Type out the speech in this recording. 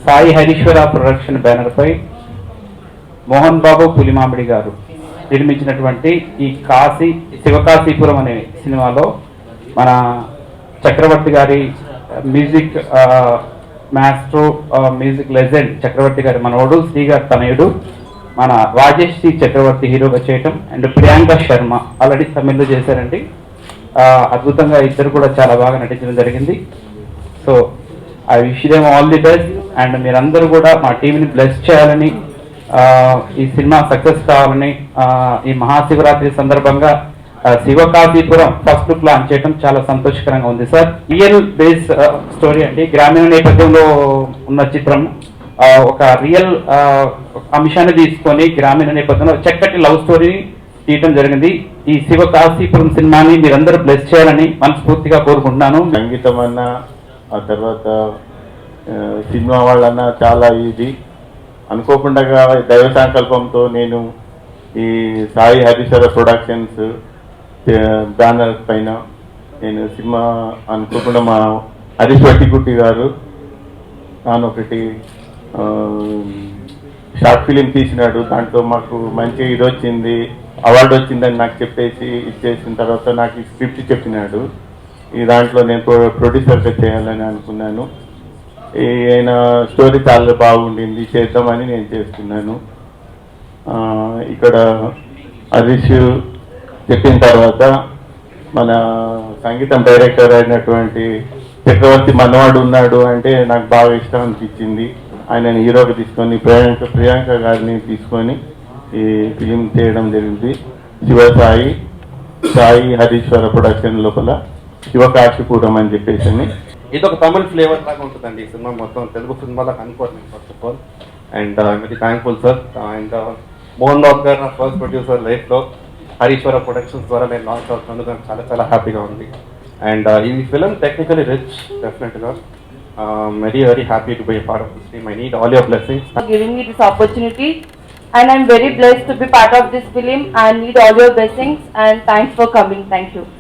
Sai హరీశ్వర production banner పై మోహన్ బాబు పులిమామిడి గారు నిర్మించినటువంటి ఈ శివకాశీపురం అనే సినిమాలో మన చక్రవర్తి గారి మ్యూజిక్ మాస్ట్రో మ్యూజిక్ లెజెండ్ చక్రవర్తి గారి మనవడు శ్రీ గారి తనయుడు మన రాజేష్ సి చక్రవర్తి హీరోగా చేయటం అండ్ ప్రియాంక శర్మ ఆల్రెడీ తమిళ్లో చేశారండి. అద్భుతంగా ఇద్దరు కూడా చాలా బాగా నటించడం జరిగింది. So I wish them all the best and మీరందరూ కూడా మా టీంని బ్లెస్ చేయాలని, ఈ సినిమా సక్సెస్ కావాలని, ఈ మహాశివరాత్రి సందర్భంగా శివకాశీపురం ఫస్ట్ లుక్ లాంచ్ చేయడం చాలా సంతోషకరంగా ఉంది సార్. రియల్ బేస్ స్టోరీ అండి, గ్రామీణ నేపథ్యంలో ఉన్న చిత్రం. ఒక రియల్ అంశాన్ని తీసుకొని గ్రామీణ నేపథ్యంలో చక్కటి లవ్ స్టోరీని తీయటం జరిగింది. ఈ శివకాశీపురం సినిమాని మీరందరూ బ్లెస్ చేయాలని మనస్ఫూర్తిగా కోరుకుంటున్నాను. సంగీతం అన్నా, ఆ తర్వాత సినిమా వాళ్ళన్నా చాలా ఇది అనుకోకుండా దైవ సంకల్పంతో నేను ఈ సాయి హరీశ్వర ప్రొడక్షన్స్ బ్యానర్ పైన నేను సినిమా అనుకోకుండా మా హరీష్ వట్టిగుట్టి గారు ఒకటి షార్ట్ ఫిలిం తీసినాడు. దాంట్లో మాకు మంచి ఇది వచ్చింది, అవార్డు వచ్చిందని నాకు చెప్పేసి ఇచ్చేసిన తర్వాత నాకు ఈ స్క్రిప్ట్ చెప్పినాడు. ఈ దాంట్లో నేను ప్రొడ్యూసర్గా చేయాలని అనుకున్నాను. ఆయన స్టోరీ చాలా బాగుండింది, చేద్దామని నేను చేస్తున్నాను. ఇక్కడ హరీష్ చెప్పిన తర్వాత మన సంగీతం డైరెక్టర్ అయినటువంటి చక్రవర్తి మనవాడు ఉన్నాడు అంటే నాకు బాగా ఇష్టం అనిపించింది. ఆయనని హీరోగా తీసుకొని ప్రియాంక గారిని తీసుకొని ఈ ఫిలిం చేయడం జరిగింది. సాయి హరీశ్వర ప్రొడక్షన్ లోపల శివకాశీపురం అని చెప్పేసి. ఇది ఒక తమిళ్ ఫ్లేవర్ లాగా ఉంటుందండి ఈ సినిమా మొత్తం. తెలుగు సినిమాలకు అనుకోండి first of all. And very thankful sir. And Mohan Babu గారు నా ఫస్ట్ ప్రొడ్యూసర్ లైఫ్లో హరీశ్వర ప్రొడక్షన్స్ ద్వారా నేను లాంచ్ అవుతున్నందుకు నాకు చాలా చాలా హ్యాపీగా ఉంది. అండ్ ఈ ఫిలిం టెక్నికలీ రిచ్ డెఫినెట్గా. very happy to be a part of this team. I need all your blessings. Giving me this opportunity and I'm very blessed to be part of this film and need all your blessings and thanks for coming. Thank you.